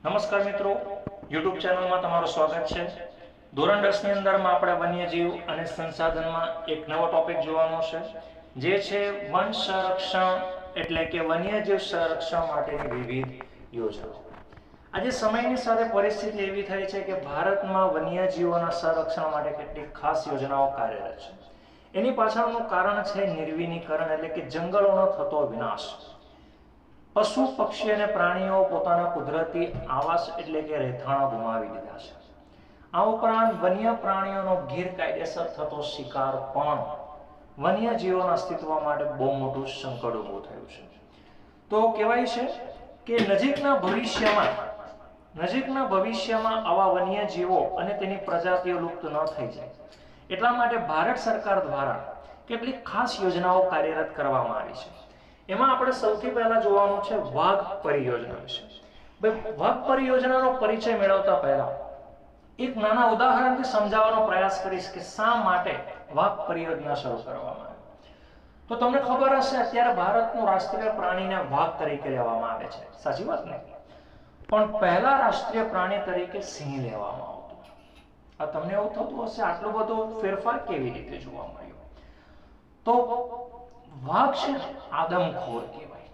નમસ્કાર મિત્રો, યુટ્યુબ ચેનલમાં તમારું સ્વાગત છે। ધોરણ 10 ની અંદરમાં આપણે વન્યજીવ અને સંસાધનમાં એક નવો ટોપિક જોવાનો છે, જે છે વન સંરક્ષણ એટલે કે વન્યજીવ સંરક્ષણ માટેની વિવિધ યોજનાઓ। આજે સમયની સાથે પરિસ્થિતિ એવી થઈ છે કે ભારતમાં વન્યજીવોના સંરક્ષણ માટે કેટલીક ખાસ યોજનાઓ કાર્યરત છે। એની પાછળનું કારણ છે નિર્વિનીકરણ એટલે કે જંગલોનો થતો વિનાશ। પશુ પક્ષી અને પ્રાણીઓ પોતાના કુદરતી આવાસ એટલે કે રહેઠાણો ગુમાવી દીધા છે। આ ઉપરાંત વન્ય પ્રાણીઓનો ગેરકાયદેસર થતો શિકાર પણ વન્યજીવોના અસ્તિત્વ માટે બહુ મોટું સંકટ ઊભું થયું છે। તો કહેવાય છે કે નજીકના ભવિષ્યમાં આવા વન્યજીવો અને તેની પ્રજાતિઓ લુપ્ત ન થઈ જાય એટલા માટે ભારત સરકાર દ્વારા કેટલીક ખાસ યોજનાઓ કાર્યરત કરવામાં આવી છે। એમાં આપણે સૌથી પહેલા જોવાનું છે વાઘ પરિયોજના વિશે। ભાઈ, વાઘ પરિયોજનાનો પરિચય મેળવતા પહેલા એક નાના ઉદાહરણથી સમજાવવાનો પ્રયાસ કરીશ કે શા માટે વાઘ પરિયોજના શરૂ કરવામાં આવી। તો તમને ખબર હશે, અત્યારે ભારતનું રાષ્ટ્રીય પ્રાણીને વાઘ તરીકે લેવામાં આવે છે, સાચી વાત ને? પણ પહેલા રાષ્ટ્રીય પ્રાણી તરીકે સિંહ લેવામાં આવતું। આ તમને એવું થતું હશે, આટલો બધો ફેરફાર કેવી રીતે જોવા મળ્યો? તો વાઘ છે આદમખોર કહેવાય।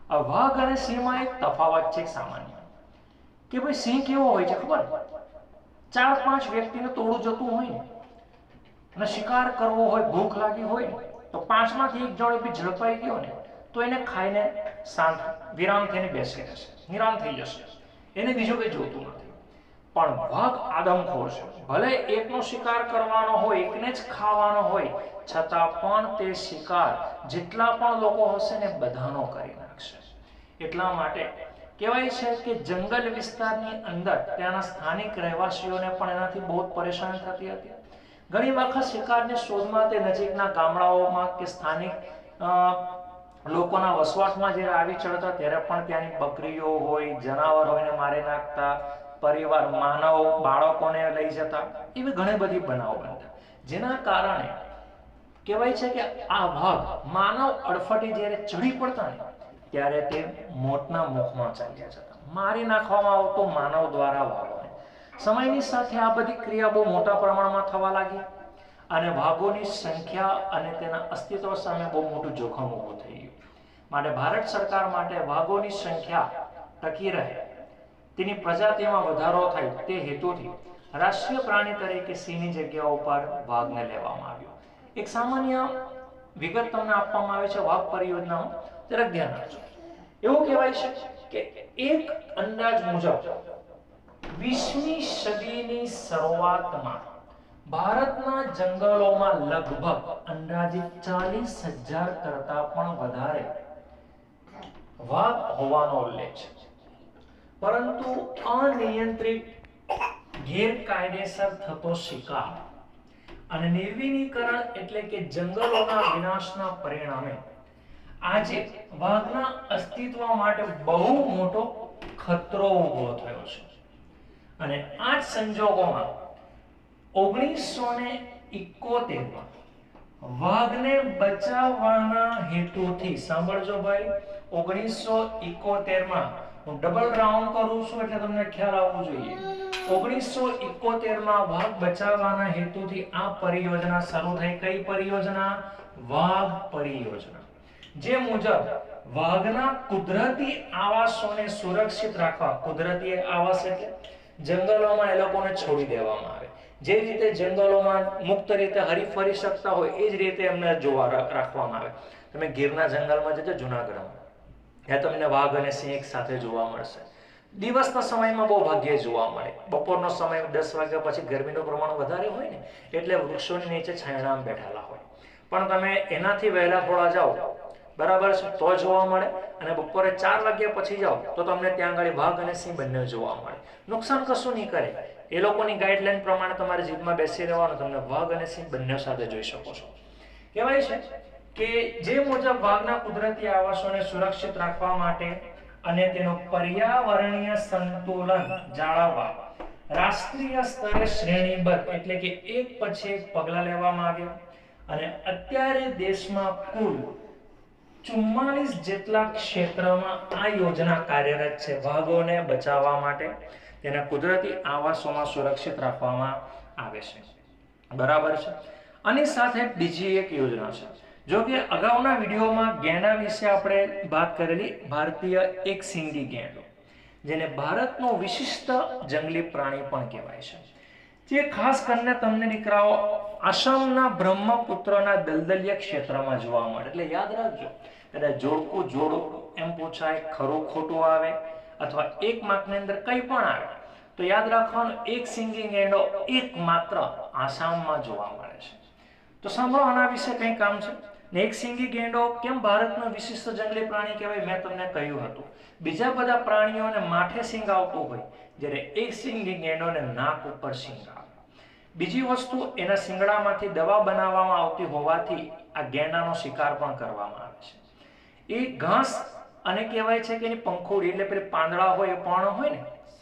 આ વાઘ અને સિંહમાં એક તફાવત છે સામાન્ય, કે ભાઈ સિંહ કેવો હોય છે ખબર? 4-5 વ્યક્તિને તોડું જતું હોય ને, અને શિકાર કરવો હોય, ભૂખ લાગી હોય ને, તો 5માંથી એક જણ બી ઝડપાઈ ગયો ને તો એને ખાઈને શાંત વિરામ થઈને બેસી રહેશે, નિરામ થઈ જશે, એને બીજું કંઈ જોતું નથી। પણ વાઘ આદમખોર છે, ભલે એકનો શિકાર કરવાનો હોય, એકને જ ખાવાનો હોય, છતાં પણ તે શિકાર જેટલા પણ લોકો હશે ને બધાનો કરી નાખશે। એટલા માટે કહેવાય છે કે જંગલ વિસ્તારની અંદર ત્યાંના સ્થાનિક રહેવાસીઓને પણ એનાથી બહુ પરેશાની થતી હતી। ઘણી વખત શિકારની શોધમાં તે નજીકના ગામડાઓમાં કે સ્થાનિક લોકોના વસવાટમાં જ્યારે આવી ચડતા ત્યારે પણ ત્યાંની બકરીઓ હોય, જનાવર હોય ને મારી નાખતા, પરિવાર માનવ બાળકોને લઈ જતા, એવી ઘણી બધી બનાવો બનતા, જેના કારણે કહેવાય છે કે આ વાઘ માનવ અડફટે જ્યારે ચડી પડતા ને ત્યારે તે મોતના મુખમાં ચાલ્યા જતા, મારી નાખવામાં આવતો માનવ દ્વારા વાઘોને। સમયની સાથે આ બધી ક્રિયા બહુ મોટા પ્રમાણમાં થવા લાગી અને વાઘોની સંખ્યા અને તેના અસ્તિત્વ સામે બહુ મોટું જોખમ ઊભું થઈ ગયું। માટે ભારત સરકાર માટે વાઘોની સંખ્યા ટકી રહે, તેની પ્રજાતિમાં વધારો થાય તે હેતુથી રાષ્ટ્રીય પ્રાણી તરીકે સિંહની જગ્યા ઉપર વાઘને લેવામાં આવ્યો। એક સામાન્ય વિગત તમને આપવામાં આવે છે વાઘ પરિયોજનામાં, જરાક ધ્યાન રાખજો। એવું કહેવાય છે કે એક અંદાજ મુજબ 20મી સદીની શરૂઆતમાં ભારતના જંગલોમાં લગભગ અંદાજિત 40,000 કરતા પણ વધારે વાઘ હોવાનો ઉલ્લેખ છે। પરંતુ અનિયંત્રિત ગેરકાયદેસર થતો શિકાર અને નિર્વિનીકરણ એટલે કે જંગલોના વિનાશના પરિણામે આજે વાઘના અસ્તિત્વ માટે બહુ મોટો ખતરો ઊભો થયો છે। અને આ જ સંજોગોમાં 1971માં વાઘને બચાવવાના હેતુથી, સાંભળજો ભાઈ, 1971માં હું ડબલ રાઉન્ડ કરું છું એટલે તમને ખ્યાલ આવવો જોઈએ। 1971માં વાઘ બચાવવાના હેતુથી આ પરિયોજના શરૂ થઈ। કઈ પરિયોજના? વાઘ પરિયોજના, જે મુજબ વાઘના કુદરતી આવાસોને સુરક્ષિત રાખવા, કુદરતી આવાસ એટલે જંગલોમાં એ લોકોને છોડી દેવામાં આવે, જે રીતે જંગલોમાં મુક્ત રીતે હરી ફરી શકતા હોય એ જ રીતે એમને જોવા રાખવામાં આવે। તમે ગીરના જંગલમાં જજો, જુનાગઢમાં, ત્યાં તમને વાઘ અને સિંહ એક સાથે જોવા મળશે। દિવસના સમયમાં બહુ ભાગ્યે જોવા મળે, બપોરનો સમય 10 વાગ્યા પછી ગરમીનું પ્રમાણ વધારે હોય ને એટલે વૃક્ષોની નીચે છાયડામાં બેઠેલા હોય, પણ તમે એનાથી વહેલા થોડા જાઓ, બરાબર છે, તો જોવા મળે, અને બપોરે 4 વાગ્યા પછી જાઓ તો તમને ત્યાં આગળ વાઘ અને સિંહ બંને જોવા મળે। નુકસાન કશું નહીં કરે, એ લોકોની ગાઈડલાઈન પ્રમાણે તમારે જીપમાં બેસી રહેવાનું, તમને વાઘ અને સિંહ બંને સાથે જોઈ શકો છો। કહેવાય છે કે જે મુજબ વાઘના કુદરતી આવાસોને સુરક્ષિત રાખવા માટે અને તેનું પર્યાવરણીય સંતુલન જાળવવા રાષ્ટ્રીય સ્તરે શ્રેણીબદ્ધ એટલે કે એક પછી એક પગલાં લેવામાં આવ્યા, અને અત્યારે દેશમાં કુલ 44 જેટલા ક્ષેત્રમાં આ યોજના કાર્યરત છે. વાઘોને બચાવવા માટે તેના કુદરતી આવાસોમાં સુરક્ષિત રાખવામાં આવે છે. બરાબર છે. આની સાથે બીજી એક યોજના છે. જો કે અગાઉના વિડીયોમાં ગેંડા વિશે આપણે વાત કરેલી, ભારતીય એક સિંગી ગેંડો, જેને ભારતનો વિશિષ્ટ જંગલી પ્રાણી પણ કહેવાય છે, જે ખાસ કરીને તમને દીકરાઓ આસામના બ્રહ્મપુત્રના દલદલિયા ક્ષેત્રમાં જોવા મળે. એટલે યાદ રાખજો, કદાચ જોડકું જોડકું એમ પૂછાય, ખરું ખોટું આવે અથવા એક માર્કની અંદર કંઈ પણ આવે તો યાદ રાખવાનું, એક સિંગી ગેંડો એકમાત્ર આસામમાં જોવા મળે છે. તો સાંભળો, આના વિશે કંઈ કામ છે. ને એક સિંગી ગેંડો કેમ ભારતનો વિશિષ્ટ જંગલી પ્રાણી કહેવાય? મેં તમને કહ્યું હતું, બીજા બધા પ્રાણીઓને માથે સિંગ આવતું હોય, જ્યારે એક સિંગી ગેંડોને નાક ઉપર સિંગ આવે. બીજી વસ્તુ, એના શિંગડામાંથી દવા બનાવવામાં આવતી હોવાથી આ ગેંડાનો શિકાર પણ કરવામાં આવે છે. એ ઘાસ અને કહેવાય છે કે એની પંખોડી એટલે પેલી પાંદડા હોય, એ પર્ણ હોય ને,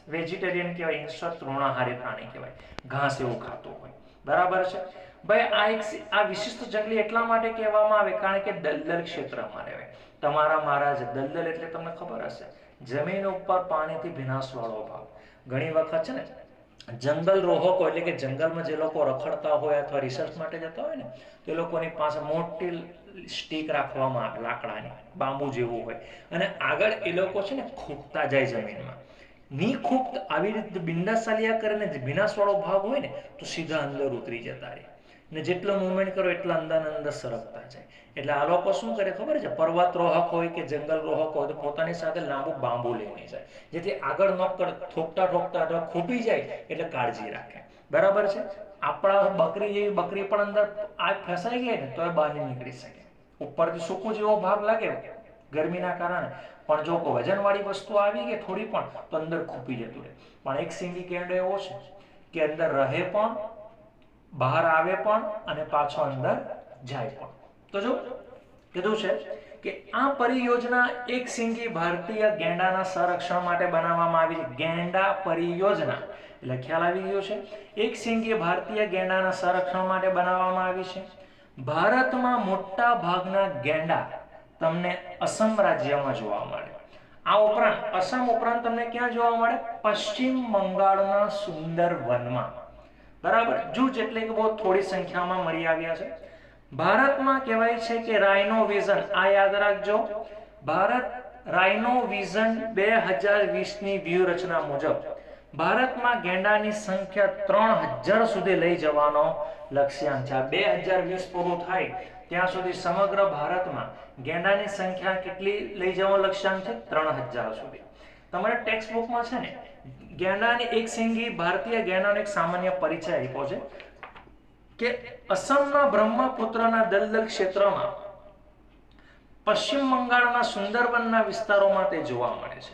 વેજીટેરિયન કહેવાય, ઇન્સેક્ટ તૃણાહારી પ્રાણી કહેવાય, ઘાસ એવું ખાતું હોય. બરાબર છે ભાઈ. આ વિશિષ્ટ જંગલી એટલા માટે કહેવામાં આવે કારણ કે દલદલ ક્ષેત્રમાં રહેવાય. તમારા મારા જ દલદલ એટલે તમને ખબર હશે, જમીન ઉપર પાણીથી ભીનાશવાળો ભાગ. ઘણી વખત છે ને જંગલ રોહકો એટલે કે જંગલમાં જે લોકો રખડતા હોય અથવા રિસર્ચ માટે જતા હોય ને, તો એ લોકોની પાસે મોટી સ્ટીક રાખવામાં આવે, લાકડાની, બાંબુ જેવું હોય, અને આગળ એ લોકો છે ને ખૂંપતા જાય જમીનમાં. ની ખૂંપ આવી રીતે બિંદાસ ચાલ્યા કરે ને, ભીનાશવાળો ભાગ હોય ને તો સીધા અંદર ઉતરી જતા રહે, ને જેટલો મૂવમેન્ટ કરો એટલા અંદર સરકતા જાય. એટલે આ લોકો શું કરે ખબર છે, પર્વત રોહક હોય કે જંગલ રોહક હોય તો પોતાની સાથે લાંબુ બાંબુ લઈને જાય, જેથી આગળ ન ઠોકતા ઠોકતા ખૂંપી જાય એટલે કાળજી રાખે. બરાબર છે. આપણા બકરી જેવી બકરી પણ અંદર આગ ફસાઈ ગઈ ને તો એ બહાર નીકળી શકે. ઉપરથી સૂકું જેવો ભાગ લાગે ગરમીના કારણે, પણ જો કોઈ વજનવાળી વસ્તુ આવી ગઈ થોડી પણ તો અંદર ખૂંપી જતું રહે. પણ એક સિંગી ગેંડો એવો છે કે અંદર રહે પણ, બહાર આવે પણ અને પાછો અંદર જાય પણ. તો જો કીધું છે કે આ પરિયોજના એક સિંગી ભારતીય ગેંડાના સંરક્ષણ માટે બનાવવામાં આવી છે. ગેંડા પરિયોજના એટલે ખ્યાલ આવી ગયો છે. એક સિંગી ભારતીય ગેંડાના સંરક્ષણ માટે બનાવવામાં આવી છે. ભારતમાં મોટા ભાગના ગેંડા તમને અસમ રાજ્યમાં જોવા મળે. આ ઉપરાંત અસમ ઉપરાંત તમને ક્યાં જોવા મળે? પશ્ચિમ બંગાળના સુંદરવનમાં. બરાબર. જૂજ એટલે કે બહુ થોડી સંખ્યામાં મળી આવ્યા છે. ભારતમાં કહેવાય છે કે રાઇનો વિઝન, આ યાદ રાખજો, ભારત રાઇનો વિઝન 2020ની વ્યૂહરચના મુજબ ભારતમાં ગેંડાની સંખ્યા 3000 સુધી લઈ જવાનો લક્ષ્યાંક છે. 2020 પૂરું થાય ત્યાં સુધી સમગ્ર ભારતમાં ગેંડાની સંખ્યા કેટલી લઈ જવાનો લક્ષ્યાંક છે? 3000 સુધી. તમારે ટેક્સ્ટ બુકમાં છે ને ગેંડાની એક સિંગી ભારતીય ગેંડાનો એક સામાન્ય પરિચય આપ્યો છે કે અસમના બ્રહ્મપુત્રના દલદલ ક્ષેત્રમાં, પશ્ચિમ બંગાળના સુંદરવનના વિસ્તારોમાં તે જોવા મળે છે.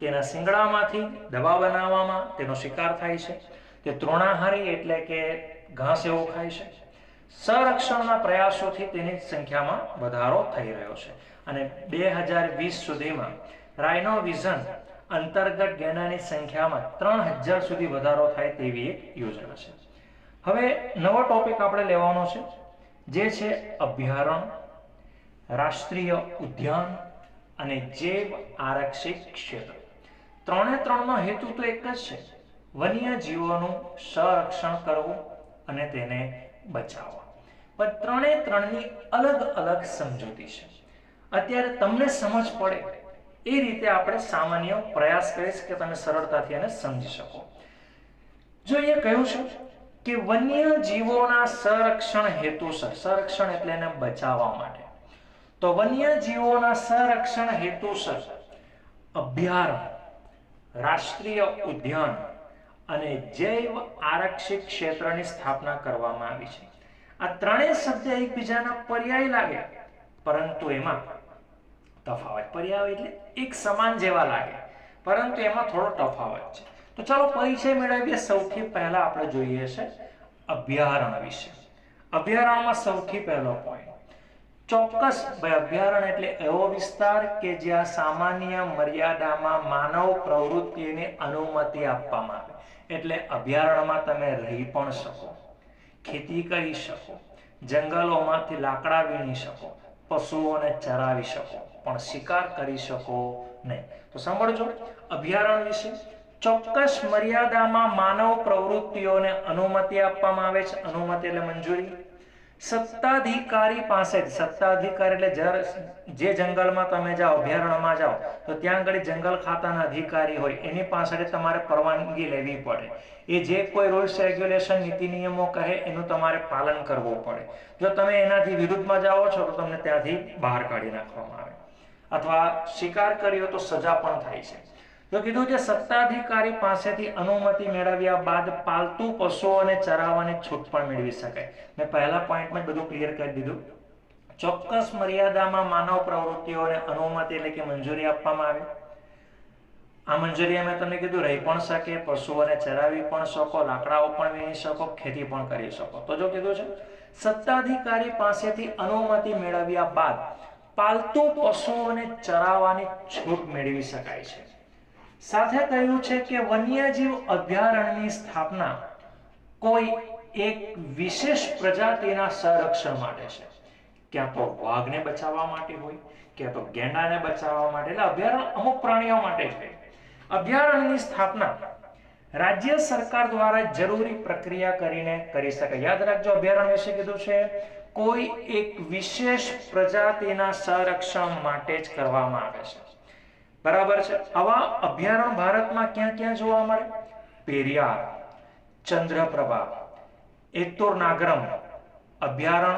તેના શિંગડામાંથી દવા બનાવવામાં તેનો શિકાર થાય છે. તે તૃણાહારી એટલે કે ઘાસ એવું ખાય છે. સંરક્ષણના પ્રયાસોથી તેની સંખ્યામાં વધારો થઈ રહ્યો છે અને 2020 સુધીમાં રાઇનો વિઝન અંતર્ગત ગેંડાની સંખ્યામાં 3000 સુધી વધારો થાય તેવી એક યોજના છે. હવે નવો ટોપિક આપણે લેવાનો છે, જે છે અભયારણ્ય, રાષ્ટ્રીય ઉદ્યાન અને જૈવ આરક્ષિત ક્ષેત્ર. ત્રણનો હેતુ તો એક જ છે, વન્ય જીવોનું સંરક્ષણ કરવું અને તેને બચાવવા. પણ ત્રણની અલગ અલગ સમજૂતી છે. અત્યારે તમને સમજ પડે એ રીતે આપણે સામાન્ય પ્રયાસ કરીશ કે તમે સરળતાથી એને સમજી શકો. જો એ કહ્યું છે કે વન્ય જીવોના સંરક્ષણ હેતુસર, સંરક્ષણ એટલે એને બચાવવા માટે, તો વન્ય જીવોના સંરક્ષણ હેતુસર અભયારણ્ય, રાષ્ટ્રીય ઉદ્યાન અને જૈવ આરક્ષિત ક્ષેત્રની સ્થાપના કરવામાં આવી છે. આ ત્રણેય શબ્દ એકબીજાના પર્યાય લાગે, પરંતુ એમાં તફાવત. પર્યાય એટલે એક સમાન જેવા લાગે, પરંતુ એમાં થોડો તફાવત છે. તો ચાલો પરિચય મેળવીએ. સૌથી પહેલા આપણે જોઈએ છે અભયારણ્ય વિશે. અભયારણ્યમાં સૌથી પહેલો પોઈન્ટ ચોક્કસ, ભાઈ અભયારણ્ય એટલે એવો વિસ્તાર કે જ્યાં સામાન્ય મર્યાદામાં માનવ પ્રવૃત્તિની અનુમતિ આપવામાં આવે. એટલે અભયારણ્યમાં તમે રહી પણ શકો, ખેતી કરી શકો, જંગલોમાંથી લાકડા વીણી શકો, પશુઓને ચરાવી શકો પણ શિકાર કરી શકો નહીં. તો સાંભળજો અભયારણ્ય વિશે. ચોક્કસ મર્યાદામાં માનવ પ્રવૃત્તિઓને અનુમતિ આપવામાં આવે છે. અનુમતિ એટલે મંજૂરી. સત્તાધિકારી પાસે, સત્તાધિકારી એટલે જે જંગલમાં તમે જાઓ, અભયારણ્યમાં જાઓ તો ત્યાં આગળ જંગલ ખાતાના અધિકારી હોય, એની પાસે તમારે પરવાનગી લેવી પડે. એ જે કોઈ રૂલ્સ રેગ્યુલેશન નીતિ નિયમો કહે એનું તમારે પાલન કરવું પડે. જો તમે એનાથી વિરુદ્ધમાં જાઓ છો તો તમને ત્યાંથી બહાર કાઢી નાખવામાં આવે અથવા શિકાર કર્યો તો સજા પણ થાય છે. તો કીધું છે સત્તાધિકારી પાસેથી અનુમતિ મેળવ્યા બાદ પાલતુ પશુઓને ચરાવવાની છૂટ પણ મેળવી શકાય. મેં પહેલા પોઈન્ટમાં જ બધું ક્લિયર કરી દીધું. ચોક્કસ મર્યાદામાં માનવ પ્રવૃત્તિઓને અનુમતિ એટલે કે મંજૂરી આપવામાં આવે. આ મંજૂરી મેં તમને કીધું રહી પણ શકે, પશુઓને ચરાવી પણ શકો, લાકડાઓ પણ વીણી શકો, ખેતી પણ કરી શકો. તો જો કીધું છે સત્તાધિકારી પાસેથી અનુમતિ મેળવ્યા બાદ પાલતુ પશુઓને ચરાવવાની છૂટ મેળવી શકાય છે. સાથે કહ્યું છે કે વન્યજીવ અભયારણ્યની સ્થાપના કોઈ એક વિશેષ પ્રજાતિના સંરક્ષણ માટે છે. ક્યાં તો વાઘને બચાવવા માટે હોય, ક્યાં તો ગેંડાને બચાવવા માટે. એટલે અભયારણ્ય અમુક પ્રાણીઓ માટે છે. અભયારણ્યની સ્થાપના રાજ્ય સરકાર દ્વારા જરૂરી પ્રક્રિયા કરીને કરી શકાય. યાદ રાખજો અભયારણ્ય વિશે કીધું છે કોઈ એક વિશેષ પ્રજાતિના સંરક્ષણ માટે જ કરવામાં આવે છે. બરાબર છે. આવા અભયારણ્ય ભારતમાં ક્યાં ક્યાં જોવા મળે? પેરિયાર, ચંદ્રપ્રભા, એત્તુર નાગરમ અભયારણ્ય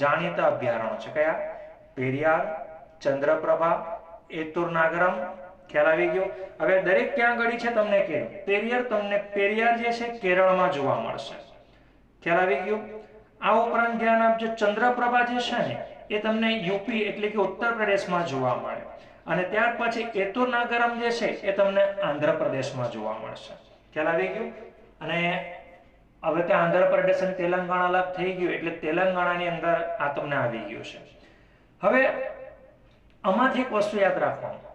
જાણીતા અભયારણ્ય છે. કયા? પેરિયાર, ચંદ્રપ્રભા, એત્તુર નાગરમ. ખ્યાલ આવી ગયો? હવે દરેક ક્યાં ગળી છે તમને કહ્યું. પેરિયાર જે છે કેરળમાં જોવા મળશે. ખ્યાલ આવી ગયો? આ ઉપરાંત ધ્યાન આપજો ચંદ્રપ્રભા જે છે ને એ તમને યુપી એટલે કે ઉત્તર પ્રદેશમાં જોવા મળે. અને ત્યાર પછી એત્તુર નાગરમ જે છે એ તમને આંધ્રપ્રદેશમાં જોવા મળશે. ખ્યાલ આવી ગયું? અને હવે ત્યાં આંધ્રપ્રદેશ અને તેલંગાણા અલગ થઈ ગયું એટલે તેલંગાણાની અંદર આ તમને આવી ગયું છે. હવે આમાંથી એક વસ્તુ યાદ રાખવાનું,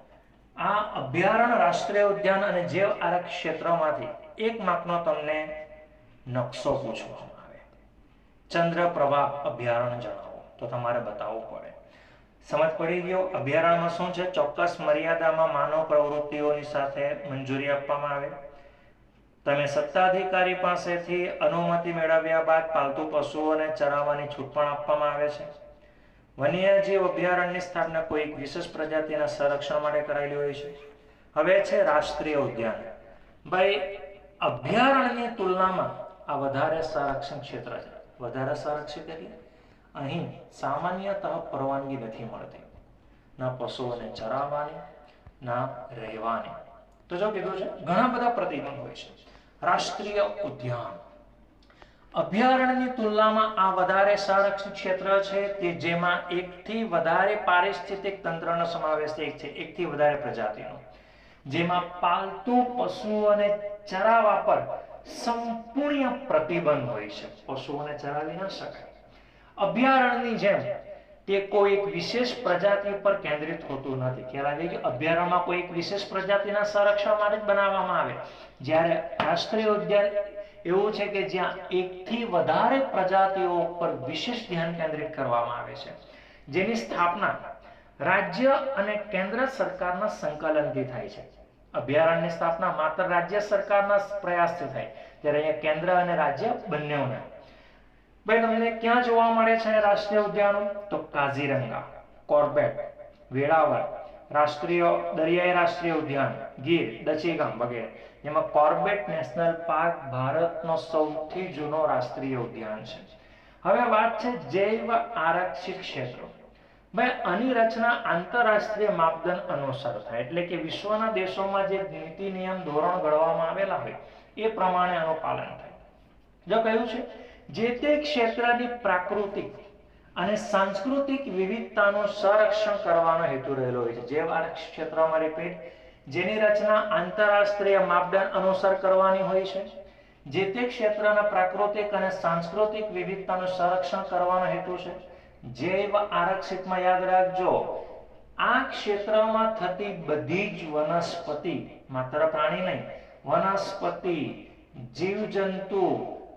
આ અભયારણ્ય, રાષ્ટ્રીય ઉદ્યાન અને જૈવ આરક્ષ ક્ષેત્રમાંથી એક માર્કનો તમને નકશો પૂછવામાં આવે. ચંદ્રપ્રભા અભયારણ્ય જણાવો તો તમારે બતાવવું પડે. સમજ પડી ગયો? અભયારણ્યમાં શું છે? ચોક્કસ મર્યાદામાં માનવ પ્રવૃત્તિઓની સાથે મંજૂરી આપવામાં આવે. તમે સત્તાધિકારી પાસેથી અનુમતિ મેળવ્યા બાદ પાલતુ પશુઓને ચરાવવાની છૂટ પણ આપવામાં આવે છે. વન્યજીવ અભયારણ્યની સ્થાપના કોઈ વિશેષ પ્રજાતિના સંરક્ષણ માટે કરાયેલી હોય છે. હવે છે રાષ્ટ્રીય ઉદ્યાન. ભાઈ અભયારણ્યની તુલનામાં આ વધારે સંરક્ષણ ક્ષેત્ર છે. વધારે સંરક્ષિત એટલે અહીં સામાન્યતઃ પરવાનગી નથી મળતી, ના પશુઓને ચરાવવાની ના રહેવાની. તો જો કીધું છે ઘણા બધા પ્રતિબંધ હોય છે. રાષ્ટ્રીય ઉદ્યાન અભયારણ્યની તુલનામાં આ વધારે સંરક્ષિત ક્ષેત્ર છે કે જેમાં એકથી વધારે પારિસ્થિતિક તંત્રનો સમાવેશ થાય છે. એકથી વધારે પ્રજાતિનો, જેમાં પાલતુ પશુઓને ચરાવવા પર સંપૂર્ણ પ્રતિબંધ હોય છે. પશુઓને ચરાવી ન શકાય. અભયારણ્યની જેમ તે કોઈ એક વિશેષ પ્રજાતિ પર કેન્દ્રિત હોતું નથી. ખ્યાલ આવી કે અભયારણ્યમાં કોઈ એક વિશેષ પ્રજાતિના સંરક્ષણ માટે જ બનાવવામાં આવે, જ્યારે રાષ્ટ્રીય ઉદ્યાન એવું છે કે જ્યાં એકથી વધારે પ્રજાતિઓ પર વિશેષ ધ્યાન કેન્દ્રિત કરવામાં આવે છે, જેની સ્થાપના રાજ્ય અને કેન્દ્ર સરકારના સંકલનથી થાય છે. અભયારણ્યની સ્થાપના માત્ર રાજ્ય સરકારના પ્રયાસથી થાય, ત્યારે અહીંયા કેન્દ્ર અને રાજ્ય બંનેઓના. ભાઈ તમને ક્યાં જોવા મળે છે રાષ્ટ્રીય ઉદ્યાનો? તો કાઝીરંગા, કોર્બેટ, વેળાવળ રાષ્ટ્રીય દરિયાઈ રાષ્ટ્રીય ઉદ્યાન, ગીર, દચીગામ વગેરે. જેમાં કોર્બેટ નેશનલ પાર્ક ભારતનો સૌથી જૂનો રાષ્ટ્રીય ઉદ્યાન છે. હવે વાત છે જૈવ આરક્ષિત ક્ષેત્રો. ભાઈ આની રચના આંતરરાષ્ટ્રીય માપદંડ અનુસાર થાય, એટલે કે વિશ્વના દેશોમાં જે નીતિ નિયમ ધોરણ ઘડવામાં આવેલા હોય એ પ્રમાણે આનું પાલન થાય. જો કહ્યું છે જે તે ક્ષેત્રની પ્રાકૃતિક અને સાંસ્કૃતિક વિવિધતાનું સંરક્ષણ કરવાનો હેતુ રહેલો હોય છે. જૈવ આરક્ષિત ક્ષેત્રમાં રિપીટ, જેની રચના આંતરરાષ્ટ્રીય માપદંડ અનુસાર કરવાની હોય છે. જે તે ક્ષેત્રના પ્રાકૃતિક અને સાંસ્કૃતિક વિવિધતાનું સંરક્ષણ કરવાનો હેતુ છે. જૈવ આરક્ષિતમાં યાદ રાખજો, આ ક્ષેત્રમાં થતી બધી જ વનસ્પતિ, માત્ર પ્રાણી નહીં, વનસ્પતિ, જીવજંતુ,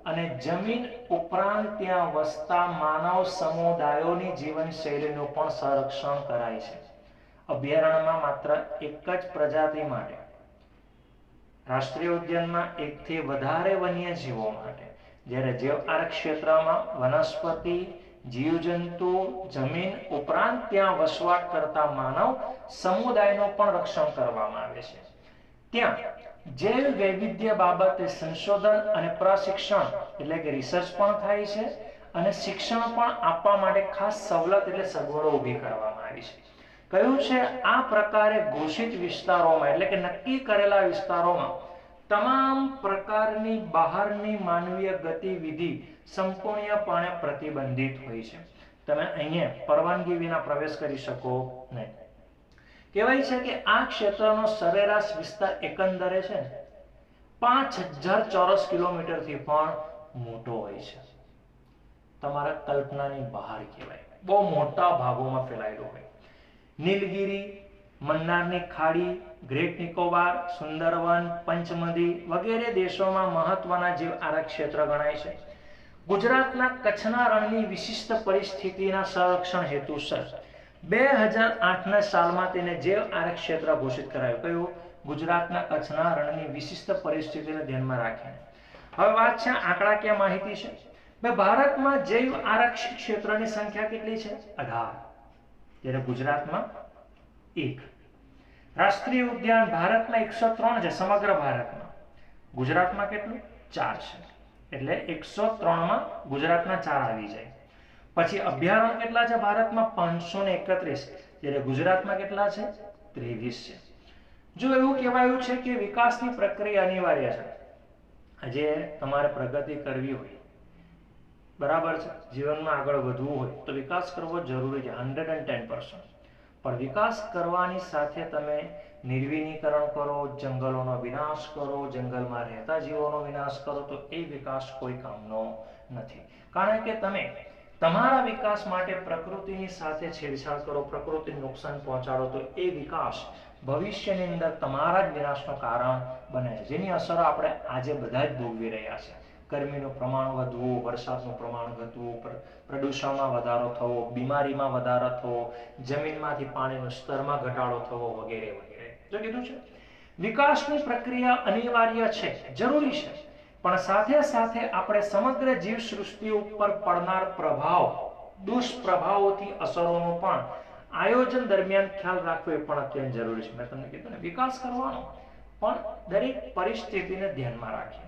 અને જમીન ઉપરાંત ત્યાં વસતા માનવ સમુદાયોની જીવનશૈલીનું પણ સંરક્ષણ કરાય છે. અભયારણ્યમાં માત્ર એક જ પ્રજાતિ માટે, રાષ્ટ્રીય ઉદ્યાનમાં એકથી વધારે વન્યજીવો માટે, જ્યારે જૈવ આરક્ષ ક્ષેત્રમાં વનસ્પતિ, જીવજંતુ, જમીન ઉપરાંત ત્યાં વસવાટ કરતા માનવ સમુદાયનું પણ રક્ષણ કરવામાં આવે છે. ત્યાં જૈવ વૈવિધ્ય બાબતે સંશોધન અને પ્રશિક્ષણ એટલે કે રિસર્ચ પણ થાય છે અને શિક્ષણ પણ આપવા માટે ખાસ સવલત એટલે સગવડો ઊભી કરવામાં આવી છે. કહ્યું છે આ પ્રકારે ઘોષિત વિસ્તારોમાં એટલે કે નક્કી કરેલા વિસ્તારોમાં તમામ પ્રકારની બહારની માનવીય ગતિવિધિ સંપૂર્ણપણે પ્રતિબંધિત હોય છે. તમે અહીંયા પરવાનગી વિના પ્રવેશ કરી શકો નહીં. કહેવાય છે કે આ ક્ષેત્રનો સરેરાશ વિસ્તાર એકંદરે છે 5000 ચોરસ કિલોમીટરથી પણ મોટો હોય છે. તમારા કલ્પનાની બહાર કહેવાય, બહુ મોટા ભાગોમાં ફેલાયેલો હોય. નીલગિરી, મન્નારની ખાડી, ગ્રેટ નિકોબાર, સુંદરવન, પંચમદી વગેરે દેશોમાં મહત્વના જીવ આરક્ષ ક્ષેત્ર ગણાય છે. ગુજરાતના કચ્છના રણની વિશિષ્ટ પરિસ્થિતિના સંરક્ષણ હેતુસર 2008ના સાલમાં તેને જૈવ આરક્ષ ક્ષેત્ર ઘોષિત કરાયું. કયું? ગુજરાતના કચ્છના રણની વિશિષ્ટ પરિસ્થિતિને ધ્યાનમાં રાખીને. હવે વાત છે આંકડાકીય માહિતી છે. ભારતમાં જૈવ આરક્ષ ક્ષેત્રની સંખ્યા કેટલી છે? 18, જ્યારે ગુજરાતમાં 1. રાષ્ટ્રીય ઉદ્યાન ભારતમાં 103 છે સમગ્ર ભારતમાં. ગુજરાતમાં કેટલું? 4 છે. એટલે 103માં ગુજરાતના 4 આવી જાય. પછી અભયારણ્ય કેટલા છે ભારતમાં? 531, જ્યારે ગુજરાતમાં કેટલા છે? 23 છે. જો એવું કહેવાયું છે કે વિકાસની પ્રક્રિયા અનિવાર્ય છે. આજે તમારે પ્રગતિ કરવી હોય, બરાબર છે, જીવનમાં આગળ વધવું હોય તો વિકાસ કરવો જરૂરી છે 110%. પણ વિકાસ કરવાની સાથે તમે નિર્વિનીકરણ કરો, જંગલોનો વિનાશ કરો, જંગલમાં રહેતા જીવોનો વિનાશ કરો તો એ વિકાસ કોઈ કામનો નથી. કારણ કે તમે તમારા વિકાસ માટે પ્રકૃતિની સાથે છેડછાડ કરો, પ્રકૃતિને નુકસાન પહોંચાડો તો એ વિકાસ ભવિષ્યની અંદર તમારા જ વિનાશનું કારણ બને છે, જેની અસરો આપણે આજે બધા જ ભોગવી રહ્યા છે. ગરમીનું પ્રમાણ વધવું, વરસાદનું પ્રમાણ ઘટવું, પ્રદૂષણમાં વધારો થવો, બીમારીમાં વધારો થવો, જમીનમાંથી પાણીનું સ્તરમાં ઘટાડો થવો વગેરે વગેરે. જો કીધું છે વિકાસની પ્રક્રિયા અનિવાર્ય છે, જરૂરી છે, પણ સાથે સાથે આપણે સમગ્ર જીવસૃષ્ટિ ઉપર પડનાર પ્રભાવ, દુષ્પ્રભાવોથી અસરોનો પણ આયોજન દરમિયાન ખ્યાલ રાખવો એ પણ અત્યંત જરૂરી છે. મેં તમને કીધું ને વિકાસ કરવાનો, પણ દરેક પરિસ્થિતિને ધ્યાનમાં રાખીને.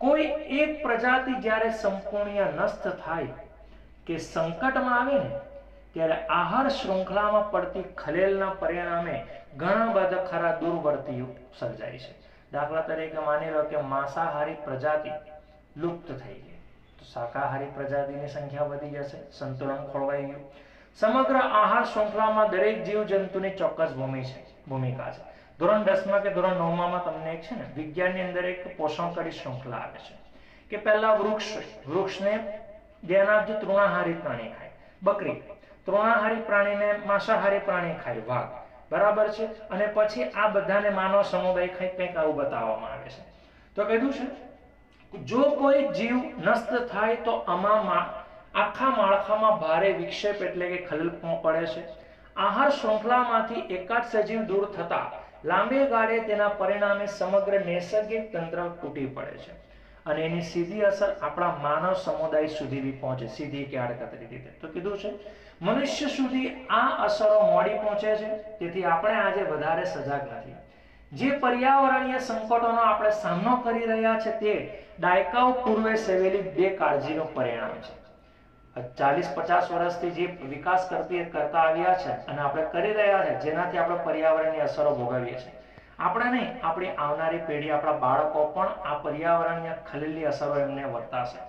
કોઈ એક પ્રજાતિ જ્યારે સંપૂર્ણ નષ્ટ થાય કે સંકટમાં આવે ને ત્યારે આહાર શૃંખલામાં પડતી ખલેલના પરિણામે ઘણા બધા ખરા દુર્વર્તીઓ સર્જાય છે. દાખલા તરીકે માની લો કે માંસાહારી પ્રજાતિ લુપ્ત થઈ ગઈ તો શાકાહારી પ્રજાતિની સંખ્યા વધી જશે, સંતુલન ખોરવાઈ ગયું. સમગ્ર આહાર શૃંખલામાં દરેક જીવજંતુની ચોક્કસ ભૂમિકા છે. ધોરણ 10માં કે ધોરણ 9માં તમને એક છે ને વિજ્ઞાનની અંદર એક પોષણકારી શૃંખલા આવે છે કે પહેલા વૃક્ષને ધ્યાન આપજો, તૃણાહારી પ્રાણી ખાય, બકરી. તૃણાહારી પ્રાણીને માંસાહારી પ્રાણી ખાય, વાઘ, બરાબર છે. અને પછી આ બધાને માનવ સમુદાય ખાય, કંઈક આવું બતાવવામાં આવે છે. તો કીધું છે જો કોઈ જીવ નષ્ટ થાય તો આખા માળખામાં ભારે વિક્ષેપ એટલે કે ખલેલ પડે છે. આહાર શૃંખલામાંથી એકાદ સજીવ દૂર થતા લાંબે ગાળે તેના પરિણામે સમગ્ર નૈસર્ગિક તંત્ર તૂટી પડે છે અને એની સીધી અસર આપણા માનવ સમુદાય સુધી બી પહોંચે, સીધી કે આડકતરી રીતે. તો કીધું છે મનુષ્ય સુધી આ અસરો મોડી પહોંચે છે, તેથી આપણે આજે વધારે સજાગ નથી. જે પર્યાવરણીય સંકટોનો આપણે સામનો કરી રહ્યા છે તે દાયકાઓ પૂર્વે સેવેલી બેકાળજીનું પરિણામ છે. 40-50 વર્ષથી જે વિકાસ કરતા આવ્યા છે અને આપણે કરી રહ્યા છે, જેનાથી આપણે પર્યાવરણની અસરો ભોગવીએ છીએ. આપણે નહીં, આપણી આવનારી પેઢી, આપણા બાળકો પણ આ પર્યાવરણીય ખલેલની અસરો એમને વર્તાશે.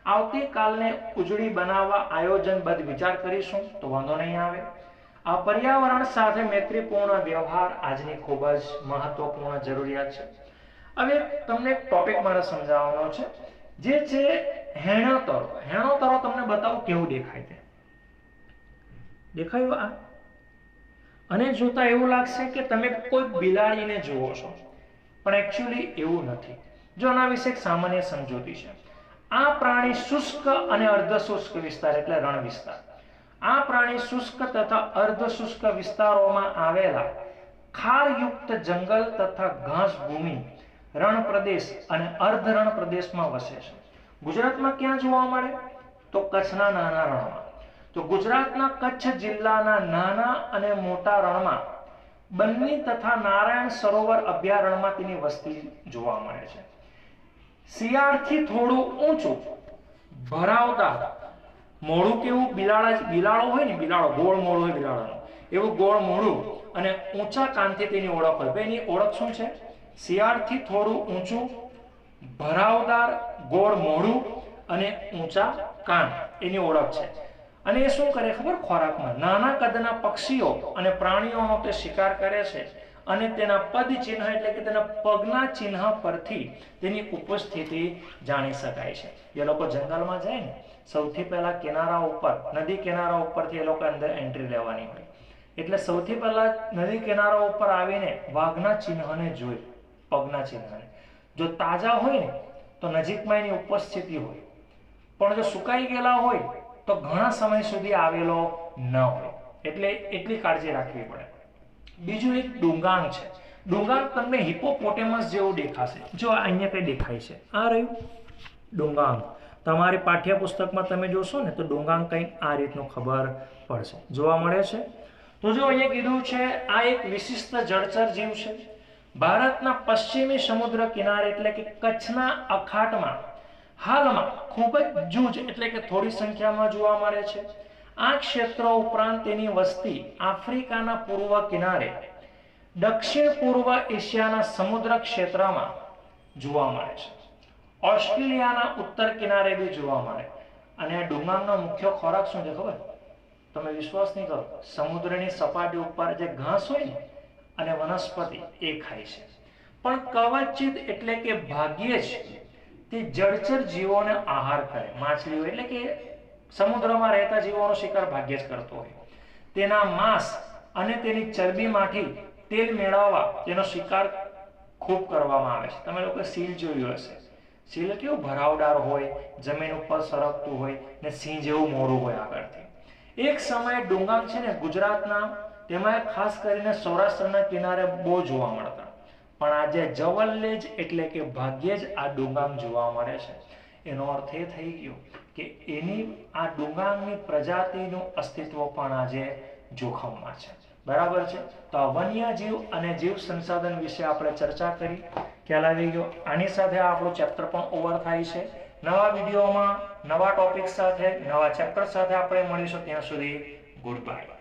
આવતીકાલને ઉજળી બનાવવા આયોજનબદ્ધ વિચાર કરીશું તો વાંધો નહીં આવે. આ પર્યાવરણ સાથે મૈત્રીપૂર્ણ વ્યવહાર આજની ખૂબ જ મહત્વપૂર્ણ જરૂરિયાત છે. હવે તમને એક ટોપિક મારે સમજાવવાનો છે, જે છે હેણોતરો. હેણોતરો તમને બતાવું કેવું દેખાય છે. દેખાયું આ? અને જોતા એવું લાગશે કે તમે કોઈ બિલાડીને જુઓ છો, પણ એકચ્યુઅલી એવું નથી. જો આના વિશે એક સામાન્ય સમજૂતી છે. આ પ્રાણી શુષ્ક અને અર્ધશુષ્ક વિસ્તાર એટલે રણ વિસ્તાર. આ પ્રાણી શુષ્ક તથા અર્ધશુષ્ક વિસ્તારોમાં આવેલા ખારયુક્ત જંગલ તથા ઘાસ ભૂમિ, રણ પ્રદેશ અને અર્ધ રણ પ્રદેશમાં વસે છે. ગુજરાતમાં ક્યાં જોવા મળે? તો કચ્છના નાના રણમાં. તો ગુજરાતના કચ્છ જિલ્લાના નાના અને મોટા રણમાં બન્ની તથા નારાયણ સરોવર અભયારણ્યમાં તેની વસ્તી જોવા મળે છે. શિયાળથી થોડું ઊંચું, ભરાવદાર મોઢું, કેવું બિલાડો હોય ને, બિલાડો ગોળ મોઢું હોય બિલાડાનું, એવું ગોળ મોઢું અને ઊંચા કાનથી તેની ઓળખ હોય. એની ઓળખ શું છે? શિયાળથી થોડું ઊંચું, ભરાવદાર ગોળ મોઢું અને ઊંચા કાન એની ઓળખ છે. અને એ શું કરે ખબર? ખોરાકમાં નાના કદના પક્ષીઓ અને પ્રાણીઓનો તે શિકાર કરે છે અને તેના પદ ચિહ્ન એટલે કે તેના પગના ચિહ્ન પરથી તેની ઉપસ્થિતિ જાણી શકાય છે. એ લોકો જંગલમાં જાય ને, સૌથી પહેલા કિનારા ઉપર, નદી કિનારા ઉપરથી એ લોકો અંદર એન્ટ્રી લેવાની હોય. એટલે સૌથી પહેલા નદી કિનારા ઉપર આવીને વાઘના ચિહ્નને જોઈ, પગના ચિહ્નને. જો તાજા હોય ને તો નજીકમાં એની ઉપસ્થિતિ હોય, પણ જો સુકાઈ ગયેલા હોય તો ઘણા સમય સુધી આવેલો ન હોય. એટલે એટલી કાળજી રાખવી પડે. બીજું એક ડુંગાંગ છે. ડુંગાંગ તમને હિપોપોટેમસ જેવું દેખાશે. જો અહીંયા કઈ દેખાય છે, આ રહ્યું ડુંગાંગ. તમારી પાઠ્યપુસ્તકમાં તમે જોશો ને તો ડુંગાંગ કંઈક આ રીતનું ખબર પડશે, જોવા મળે છે. તો જો અહીંયા કીધું છે આ એક વિશિષ્ટ જળચર જીવ છે. ભારતના પશ્ચિમી સમુદ્ર કિનારે એટલે કે કચ્છના અખાતમાં હાલમાં ખૂબ જ જૂજ એટલે કે થોડી સંખ્યામાં જોવા મળે છે. આ ક્ષેત્રો ઉપરાંત તેની વસ્તી આફ્રિકાના પૂર્વ કિનારે, દક્ષિણ પૂર્વ એશિયાના સમુદ્ર ક્ષેત્રમાં જોવા મળે છે. ઓસ્ટ્રેલિયાના ઉત્તર કિનારે બી જોવા મળે. અને આ ડુંગાંગનો મુખ્ય ખોરાક શું છે ખબર? તમે વિશ્વાસ નહીં કરો, સમુદ્રની સપાટી ઉપર જે ઘાસ હોય ને અને વનસ્પતિ એ ખાય છે. પણ કવચિત એટલે કે ભાગ્યે જ તે જળચર જીવોને આહાર કરે. માછલીઓ એટલે કે સમુદ્રમાં રહેતા જીવોનો શિકાર ભાગ્યે જ કરતો હોય. તેના માંસ અને તેની ચરબીમાંથી તેલ મેળવવા તેનો શિકાર ખૂબ કરવામાં આવે છે. તમે લોકો સીલ જોયું હશે. સીલ કેવું ભરાવદાર હોય, જમીન ઉપર સરકતું હોય ને સિંહ જેવું મોઢું હોય આગળથી. એક સમયે ડુંગાંગ છે ને ગુજરાતના, તેમાં ખાસ કરીને સૌરાષ્ટ્રના કિનારે બહુ જોવા મળતા. પણ આજે જવલ્લે જ એટલે કે ભાગ્યે જ આ ડુંગાંગ જોવા મળે છે. એનો અર્થ એ થઈ ગયો કે એની આ ડુંગાંગની પ્રજાતિનું અસ્તિત્વ પણ આજે જોખમમાં છે. બરાબર છે. તો આ વન્યજીવ અને જીવ સંસાધન વિશે આપણે ચર્ચા કરી, ખ્યાલ આવી ગયો. આની સાથે આપણું ચેપ્ટર પણ ઓવર થાય છે. નવા વિડીયોમાં નવા ટોપિક સાથે, નવા ચેપ્ટર સાથે આપણે મળીશું. ત્યાં સુધી ગુડ બાય.